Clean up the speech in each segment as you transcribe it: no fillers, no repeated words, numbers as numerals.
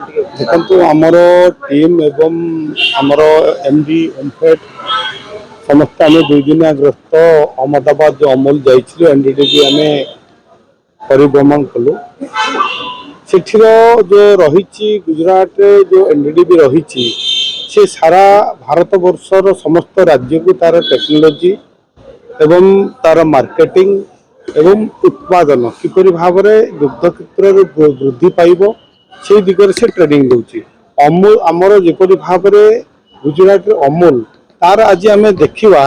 देखो आमर टीम एवं आमर एमडी ओमफेड समस्त आम दुई दिनिया ग्रस्त अहमदाबाद जो अमूल जाइए एनडीडीबी आम परिभ्रमण कलु सेठीर जो रही गुजरात जो एनडीडीबी रही से सारा भारत वर्षर समस्त राज्य को तार टेक्नोलोजी एवं तार मार्केटिंग एवं उत्पादन किपरि भाव में दुग्ध क्षेत्र में वृद्धि पाइब से दिगरे से ट्रेनिंग दूची अमूल आमर जेपरि भाव में गुजरात अमूल तार आज आम देखा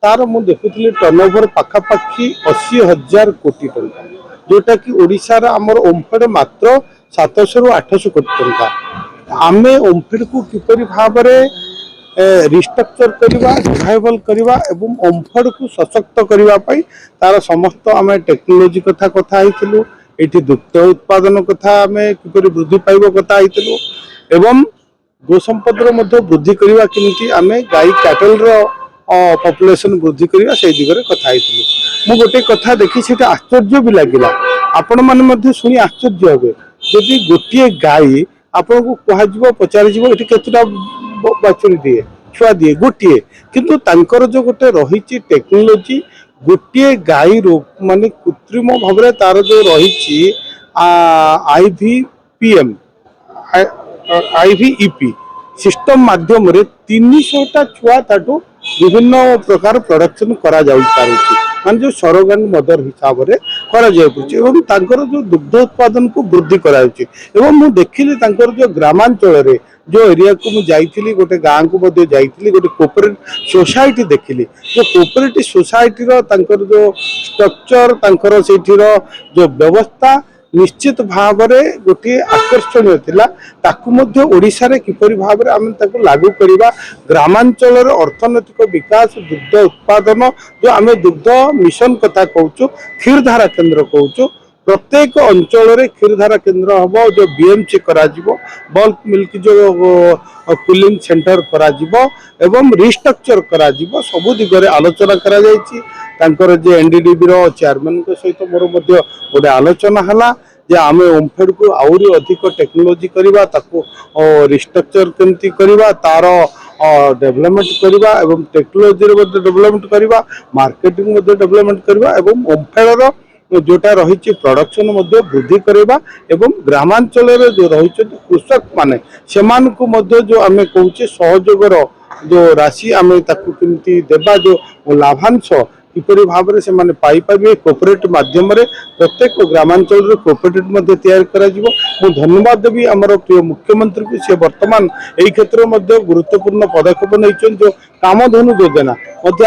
तार मु देखुली टर्नओवर पाखापाखि 80,000 कोटी टंका जोटा कि ओडिशार आमर ओमफेड मात्र 700 रु 800 कोटी टंका आम ओमफेड को किपरि भाव में रिस्ट्रक्चर करवा रिवाइवल करवा एवं ओमफेड को सशक्त करने तार समस्त आम टेक्नोलोजी कथा कथा ये दुग्ध उत्पादन कथा आम किपरि वृद्धि पाइब कथा एवं गो संपदर वृद्धि करवा केमती आम गाई कैटल पॉपुलेशन वृद्धि करवा से दिगरे कथा मु गोटे कथा देखी से आश्चर्य भी लगिला आपण मैंने शुणी आश्चर्य हे जदि गोटे गाई आपन को कह पचार ये केतटा बाछुरी दिए छुआ दिए गोटे किंतु तांकर जो गोटे रही टेक्नोलोजी गोटे गाई माने कृत्रिम भाव में तार जो रही आईवीपीएम आईवीईपी सिस्टम माध्यम 300टा छुआ ताटू विभिन्न प्रकार प्रोडक्शन करा जाई पारुची मान जो सरोगन मदर हिसाब से करा जाय पुची एवं तांकर जो दुग्ध उत्पादन को वृद्धि कराउची एवं मु देखिली तांकर जो ग्रामांचल रे जो एरिया को मु जाइथिली गोटे गाँ को मध्ये जाइथिली गोटे कोऑपरेटिव सोसाइटी देखिली जो कोऑपरेटिव सोसाइटी रो तांकर जो स्ट्रक्चर तांकर सेठीर जो व्यवस्था निश्चित भाव में गोटे आकर्षणीय थिला ताकू मध्य ओडिशा रे किपरि भाव में आम ताकू लागू करिबा ग्रामांचल रे अर्थनैतिक विकास दुग्ध उत्पादन जो आम दुग्ध मिशन कथा कहूँ क्षीरधारा केन्द्र कहूँ प्रत्येक अंचल रे क्षीरधारा केन्द्र हम जो बीएमसी करा बल्क मिल्क जो कूलिंग सेंटर करा एवं रिस्ट्रक्चर करा सबु दिगरे आलोचना करा जायछि तांकर जे एनडीडीबी रो चेयरमैन के सहित मोर मध्य गोटे आलोचना हला जे आम ओमफेड को आउरी अधिक टेक्नोलोजी करवा ताको रिस्ट्रक्चर केमती करवा तार डेवलपमेंट करवा एवं टेक्नोलोजी रे डेवलपमेंट करवा मार्केटिंग डेवलपमेंट करवा एवं ओमफेड रो जोटा रही प्रोडक्शन वृद्धि करवा एवं ग्रामांचल जो रही कृषक माने सेमान को जो आम कहूँ सहयोगर जो राशि आम ताकि देवा जो लाभांश किपरि भाव में से पाई कोऑपरेटिव माध्यम प्रत्येक ग्रामांचल कोऑपरेटिव तैयारी करा मु धन्यवाद देवी आमर प्रिय मुख्यमंत्री को सी वर्तमान यही क्षेत्र में गुरुत्वपूर्ण पदक्षेप नहीं जो कामधेनु योजना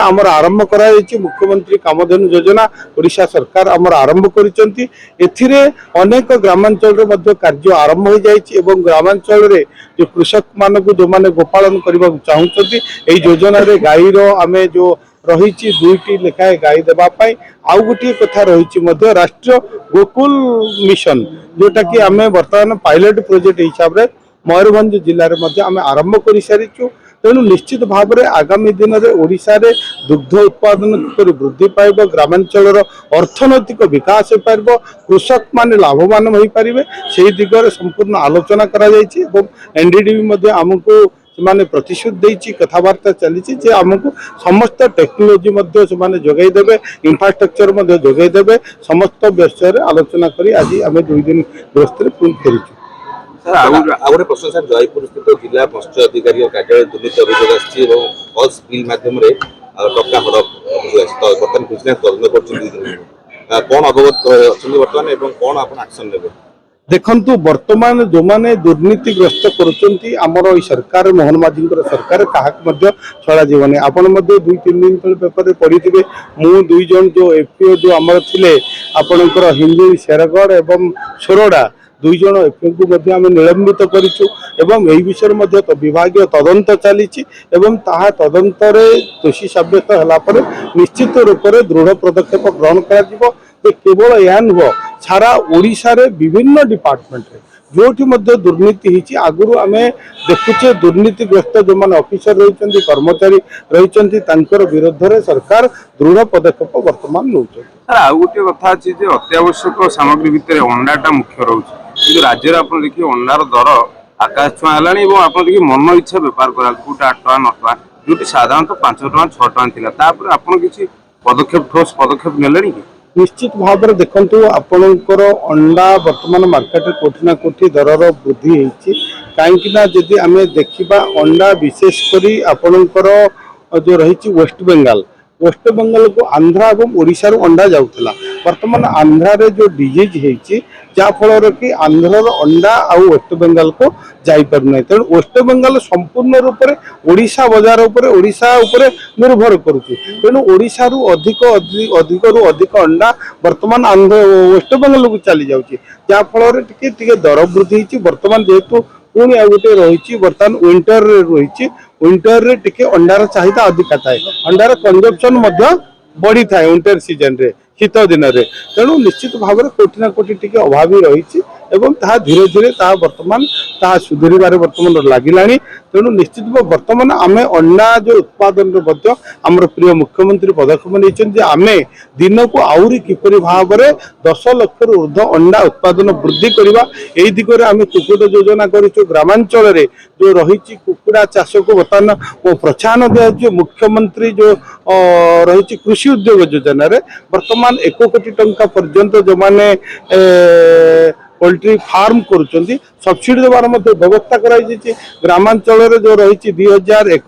आमर आरंभ करा मुख्यमंत्री कामधेनु योजना ओडिशा सरकार आमर आरंभ करिसेंती एथिरे अनेक ग्रामांचल कार्य आरंभ हो जाइए एवं ग्रामांचल रे जो कृषक मानक जो माने गोपालन करबा चाहूचंती एई योजना रे गाईर आमे जो रही 2टी लेखाए गाई देवाई आउ गोटे कथा रही राष्ट्रीय गोकुल मिशन जोटा कि आम बर्तमान पायलट प्रोजेक्ट हिसाब से मयूरभंज जिले में आम आरंभ कर सारीचु तेणु निश्चित भाव में आगामी दिन में ओडिशा रे दुग्ध उत्पादन किपरि वृद्धि पाइब ग्रामांचल अर्थनैतिक विकास हो पार कृषक माने लाभवान हो पारे से दिगरे संपूर्ण आलोचना करा जायछि एवं एनडीडीबी आमको से प्रतिश्रुति देती कथबार्ता चली आमको समस्त टेक्नोलोजी से जोगाई देवे इंफ्रास्ट्रक्चर जोगाई देवे समस्त विषय आलोचना करी आज आम 2 दिन ग्रस्त फेरी आउे प्रश्न सर जयपुर स्थित जिला मत्स्य अधिकारी कार्यालय दुर्नीति अभियोग फल्स बिल मध्यम टका हड़प बर्तमान विजिलेंस तदन कर कौन अवगत अच्छा बर्तमान कौन आप एक्शन ने देखंतु वर्तमान जो माने दुर्नीतिग्रस्त करमर सरकार मोहन माझी सरकार क्या छड़ा जीवन आपड़ 2-3 दिन तले पेपर पढ़ी मु 2 जन जो एफपीओ जो आमर थिले आपणकर हिंदी शेरगढ़ एवं सोरडा 2 जन एफपीओ को आम निलंबित करिछु एवं एही विषय विभाग तदंत चली तदंत दोषी सब्यस्त होला पर निश्चित रूप से दृढ़ पदक्षेप ग्रहण करा केवल यह नुह सारा ओडिशा रे विभिन्न डिपार्टमेंट रे जो दुर्नीति होती आगुरी आम देखुचे दुर्नीतिग्रस्त जो मैंने ऑफिसर रही कर्मचारी रही विरोध में सरकार दृढ़ पदक्षेप वर्तमान नौ आ गोटे कथा अच्छी अत्यावश्यक सामग्री भितर अंडाटा मुख्य रोचे राज्य आप देखिए अंडार दर आकाश छुआ है आप मन इच्छा बेपार करा गोटे 8 टका 9 टका जो साधारणतः 5 टका 6 टका थिला तापर आपण किसी पदक्षेप ठोस पदक्षेप नेलेनी कि निश्चित भाव में देखु आपणकर अंडा वर्तमान मार्केट कोठी ना कोठी दरर वृद्धि कहीं जदि आम देखा अंडा विशेषकर आपणकर जो रही वेस्ट बेंगल को आंध्रा और ओडिशा रू अंडा जाऊला वर्तमान आंध्रा रे जो डिजीज है जहाँफल कि आंध्र अंडा आउ वेस्ट बेंगल को जापर ना तेणु वेस्ट बेंगल संपूर्ण रूप से ओडिशा बजार ओडिशा निर्भर करुच्ची तेणु ओडिशा रू अधिक अधिक अंडा वर्तमान आंध्र वेस्ट बेंगल को चली जाऊँगी जहाँफल टे दर वृद्धि वर्तमान जेहेतु पुणी आ गए रही बर्तमान विंटर रही विंटर रे टिके अंडार चाहिदा अधिक थाए अंडार कंजप्शन बढ़ी थाए विंटर सीजन रे शीत दिन रे तेणु निश्चित भाव में कोटी ना कोटी टिके अभावी रही धीरे धीरे वर्तमान सुधरबार वर्तमान लगिलानी तेणु निश्चित वर्तमान आम अंडा जो उत्पादन आमर प्रिय मुख्यमंत्री पदक्षेप नहीं आम दिन को आहरी किपरि भाव में 10 लाख ऊर्ध्व अंडा उत्पादन वृद्धि करवा यही दिगरे आम कुक्कुट योजना करूँ ग्रामांचल जो रही कुकुड़ा चाष को बर्तमान प्रोत्साहन दिया मुख्यमंत्री जो रही कृषि उद्योग योजना रे वर्तमान 1 कोटी टंका पर्यंत जो माने पोल्ट्री फार्म करुँच सब्सिडी देवार व्यवस्था कराई ग्रामांचल जो रही 2001